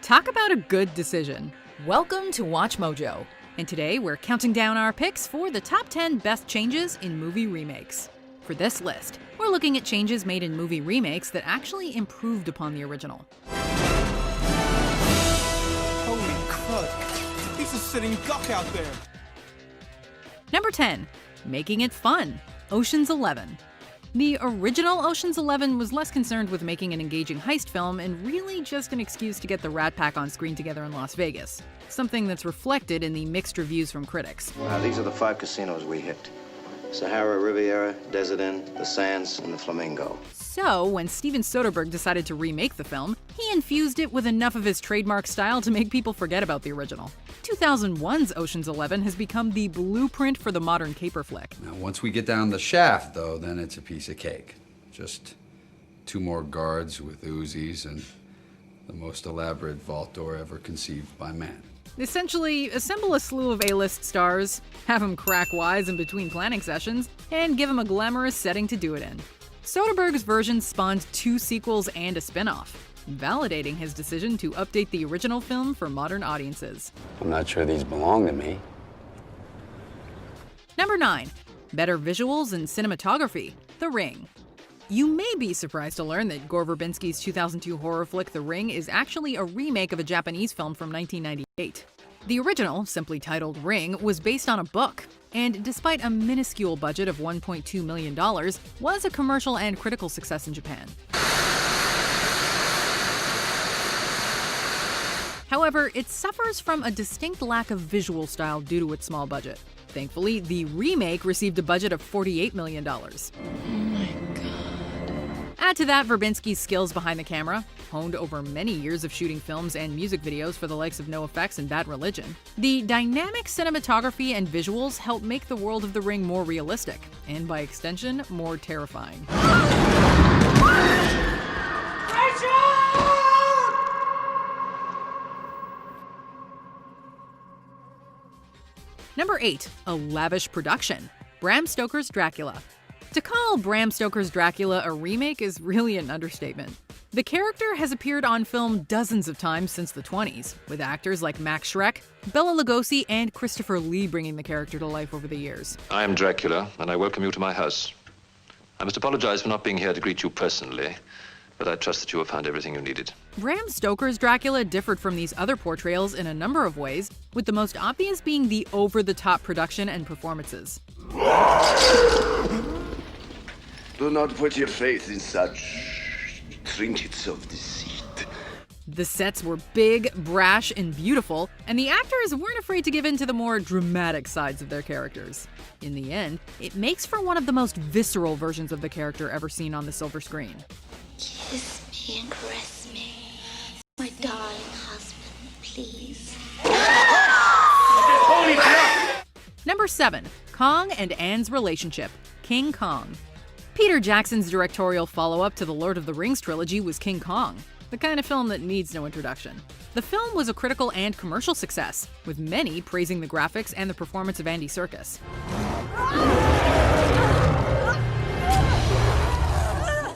Talk about a good decision. Welcome to Watch Mojo, and today we're counting down our picks for the top 10 best changes in movie remakes. For this list, we're looking at changes made in movie remakes that actually improved upon the original. Holy crud, he's a sitting duck out there. Number 10. Making it fun. Ocean's 11. The original Ocean's 11 was less concerned with making an engaging heist film and really just an excuse to get the Rat Pack on screen together in Las Vegas, something that's reflected in the mixed reviews from critics. These are the 5 casinos we hit. Sahara, Riviera, Desert Inn, the Sands, and the Flamingo. So, when Steven Soderbergh decided to remake the film, he infused it with enough of his trademark style to make people forget about the original. 2001's Ocean's 11 has become the blueprint for the modern caper flick. Now, once we get down the shaft, though, then it's a piece of cake. Just 2 more guards with Uzis and the most elaborate vault door ever conceived by man. Essentially, assemble a slew of A-list stars, have them crack wise in between planning sessions, and give them a glamorous setting to do it in. Soderbergh's version spawned 2 sequels and a spin-off, validating his decision to update the original film for modern audiences. I'm not sure these belong to me. Number 9. Better visuals and cinematography. The Ring. You may be surprised to learn that Gore Verbinski's 2002 horror flick The Ring is actually a remake of a Japanese film from 1998. The original, simply titled Ring, was based on a book, and despite a minuscule budget of $1.2 million, was a commercial and critical success in Japan. However, it suffers from a distinct lack of visual style due to its small budget. Thankfully, the remake received a budget of $48 million. Oh my God. Add to that Verbinski's skills behind the camera, honed over many years of shooting films and music videos for the likes of NoFX and Bad Religion. The dynamic cinematography and visuals help make the world of The Ring more realistic, and by extension, more terrifying. Number 8. A lavish production. Bram Stoker's Dracula. To call Bram Stoker's Dracula a remake is really an understatement. The character has appeared on film dozens of times since the 20s, with actors like Max Schreck, Bela Lugosi, and Christopher Lee bringing the character to life over the years. I am Dracula, and I welcome you to my house. I must apologize for not being here to greet you personally, but I trust that you have found everything you needed. Bram Stoker's Dracula differed from these other portrayals in a number of ways, with the most obvious being the over-the-top production and performances. Do not put your faith in such trinkets of deceit. The sets were big, brash, and beautiful, and the actors weren't afraid to give in to the more dramatic sides of their characters. In the end, it makes for one of the most visceral versions of the character ever seen on the silver screen. Kiss me and caress me. My darling husband, please. Number 7. Kong and Anne's relationship. King Kong. Peter Jackson's directorial follow-up to the Lord of the Rings trilogy was King Kong, the kind of film that needs no introduction. The film was a critical and commercial success, with many praising the graphics and the performance of Andy Serkis.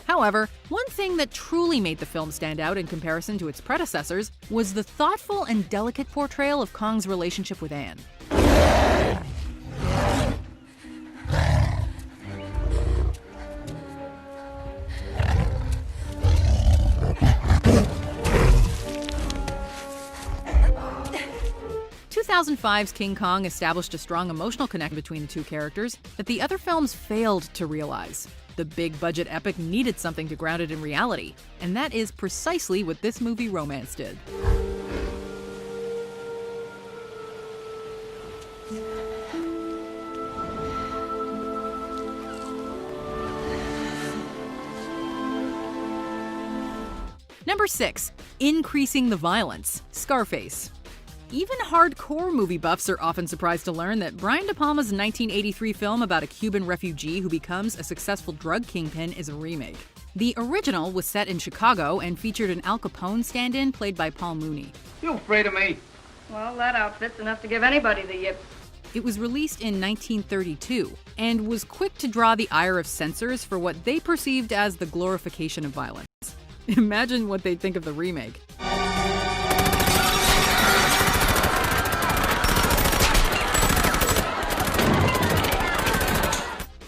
However, one thing that truly made the film stand out in comparison to its predecessors was the thoughtful and delicate portrayal of Kong's relationship with Anne. In 2005's King Kong established a strong emotional connection between the 2 characters that the other films failed to realize. The big-budget epic needed something to ground it in reality, and that is precisely what this movie romance did. Number 6. Increasing the violence. Scarface. Even hardcore movie buffs are often surprised to learn that Brian De Palma's 1983 film about a Cuban refugee who becomes a successful drug kingpin is a remake. The original was set in Chicago and featured an Al Capone stand-in played by Paul Mooney. You afraid of me? Well, that outfit's enough to give anybody the yips. It was released in 1932 and was quick to draw the ire of censors for what they perceived as the glorification of violence. Imagine what they'd think of the remake.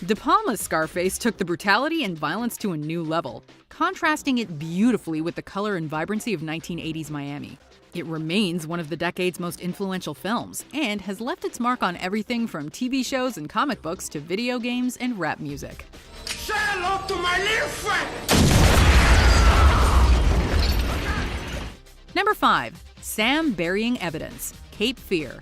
De Palma's Scarface took the brutality and violence to a new level, contrasting it beautifully with the color and vibrancy of 1980s Miami. It remains one of the decade's most influential films, and has left its mark on everything from TV shows and comic books to video games and rap music. Say hello to my little friend! Number 5. Sam Burying Evidence, Cape Fear.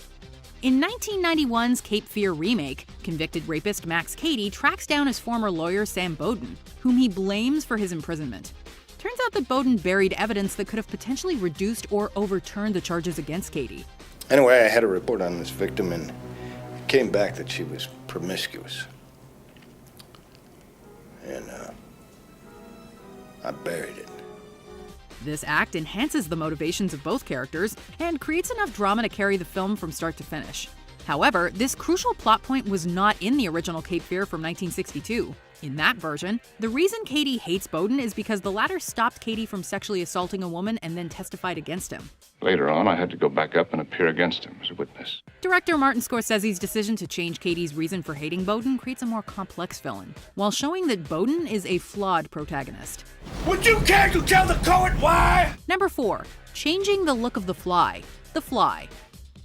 In 1991's Cape Fear remake, convicted rapist Max Cady tracks down his former lawyer Sam Bowden, whom he blames for his imprisonment. Turns out that Bowden buried evidence that could have potentially reduced or overturned the charges against Cady. Anyway, I had a report on this victim, and it came back that she was promiscuous. And, I buried it. This act enhances the motivations of both characters and creates enough drama to carry the film from start to finish. However, this crucial plot point was not in the original Cape Fear from 1962. In that version, the reason Cady hates Bowden is because the latter stopped Cady from sexually assaulting a woman and then testified against him. Later on, I had to go back up and appear against him as a witness. Director Martin Scorsese's decision to change Cady's reason for hating Bowden creates a more complex villain, while showing that Bowden is a flawed protagonist. Would you care to tell the court why? Number 4. Changing the look of The Fly. The Fly.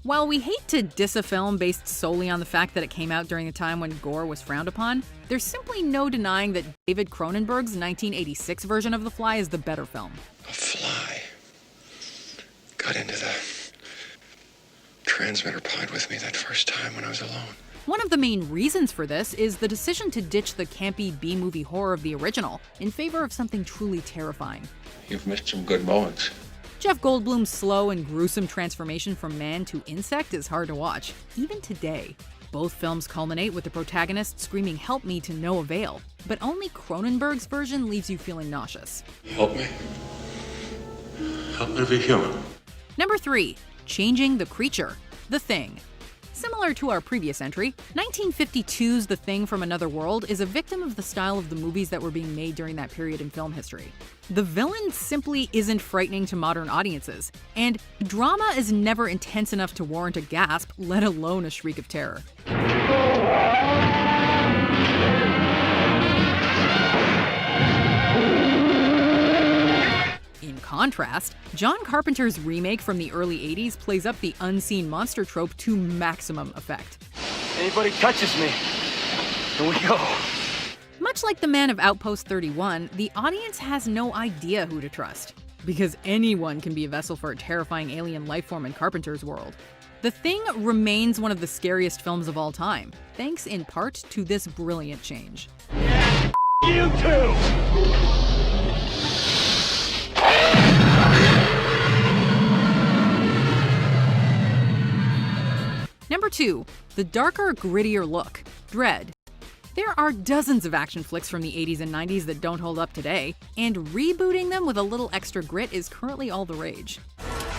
While we hate to diss a film based solely on the fact that it came out during a time when gore was frowned upon, there's simply no denying that David Cronenberg's 1986 version of The Fly is the better film. A fly got into the transmitter pod with me that first time when I was alone. One of the main reasons for this is the decision to ditch the campy B-movie horror of the original in favor of something truly terrifying. You've missed some good moments. Jeff Goldblum's slow and gruesome transformation from man to insect is hard to watch, even today. Both films culminate with the protagonist screaming "help me" to no avail, but only Cronenberg's version leaves you feeling nauseous. Help me. Help me to be human. Number 3. Changing the Creature, The Thing. Similar to our previous entry, 1952's The Thing from Another World is a victim of the style of the movies that were being made during that period in film history. The villain simply isn't frightening to modern audiences, and drama is never intense enough to warrant a gasp, let alone a shriek of terror. In contrast, John Carpenter's remake from the early 80s plays up the unseen monster trope to maximum effect. Anybody touches me, here we go. Much like the man of Outpost 31, the audience has no idea who to trust, because anyone can be a vessel for a terrifying alien lifeform in Carpenter's world. The Thing remains one of the scariest films of all time, thanks in part to this brilliant change. You too! Number 2. The darker, grittier look, Dread. There are dozens of action flicks from the 80s and 90s that don't hold up today, and rebooting them with a little extra grit is currently all the rage.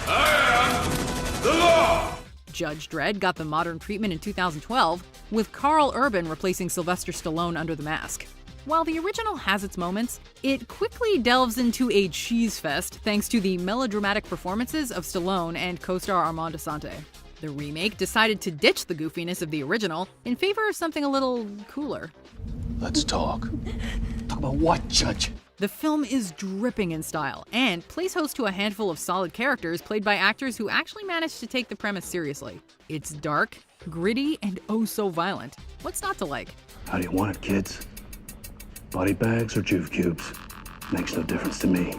I am the law! Judge Dredd got the modern treatment in 2012, with Carl Urban replacing Sylvester Stallone under the mask. While the original has its moments, it quickly delves into a cheese fest thanks to the melodramatic performances of Stallone and co-star Armand Assante. The remake decided to ditch the goofiness of the original in favor of something a little cooler. Let's talk. Talk about what, Judge? The film is dripping in style and plays host to a handful of solid characters played by actors who actually managed to take the premise seriously. It's dark, gritty, and oh so violent. What's not to like? How do you want it, kids? Body bags or juve cubes? Makes no difference to me.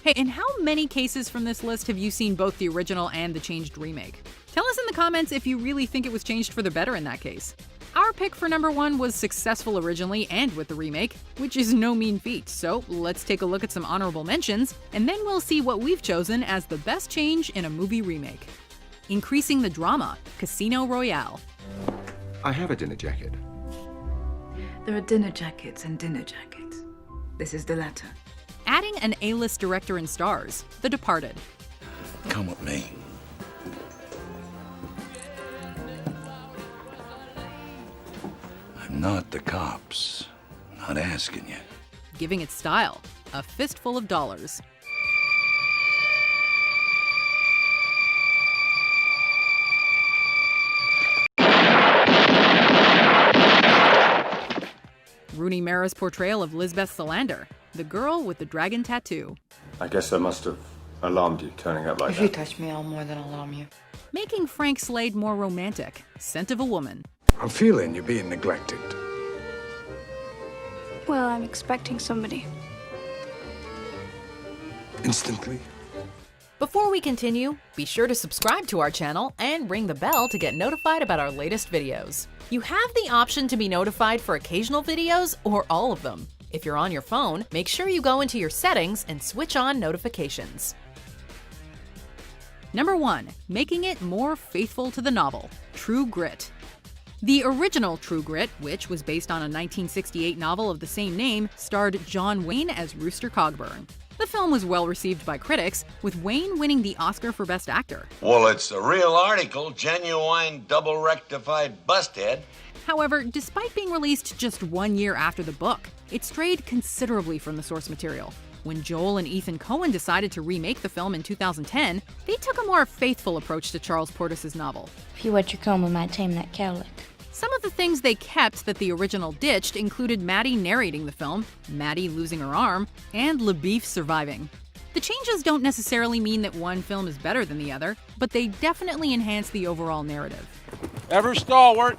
Hey, in how many cases from this list have you seen both the original and the changed remake? Tell us in the comments if you really think it was changed for the better in that case. Our pick for number 1 was successful originally and with the remake, which is no mean feat, so let's take a look at some honorable mentions, and then we'll see what we've chosen as the best change in a movie remake. Increasing the drama, Casino Royale. I have a dinner jacket. There are dinner jackets and dinner jackets. This is the latter. Adding an A-list director and stars, The Departed. Come with me. I'm not the cops. Not asking you. Giving it style, A Fistful of Dollars. Rooney Mara's portrayal of Lisbeth Salander, the girl with the dragon tattoo. I guess I must have alarmed you turning up like If you that. touch me, I'll more than alarm you. Making Frank Slade more romantic, Scent of a Woman. I'm feeling you're being neglected. Well, I'm expecting somebody. Instantly. Before we continue, be sure to subscribe to our channel and ring the bell to get notified about our latest videos. You have the option to be notified for occasional videos or all of them. If you're on your phone, make sure you go into your settings and switch on notifications. Number 1. Making it more faithful to the novel, True Grit. The original True Grit, which was based on a 1968 novel of the same name, starred John Wayne as Rooster Cogburn. The film was well received by critics, with Wayne winning the Oscar for Best Actor. Well, it's a real article, genuine double-rectified busthead. However, despite being released just 1 year after the book, it strayed considerably from the source material. When Joel and Ethan Coen decided to remake the film in 2010, they took a more faithful approach to Charles Portis's novel. If you wet your comb, we might tame that cowlick. Some of the things they kept that the original ditched included Maddie narrating the film, Maddie losing her arm, and LaBeef surviving. The changes don't necessarily mean that one film is better than the other, but they definitely enhance the overall narrative. Ever stalwart.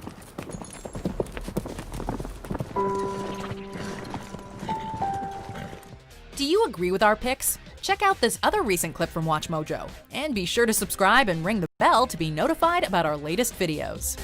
Do you agree with our picks? Check out this other recent clip from WatchMojo, and be sure to subscribe and ring the bell to be notified about our latest videos.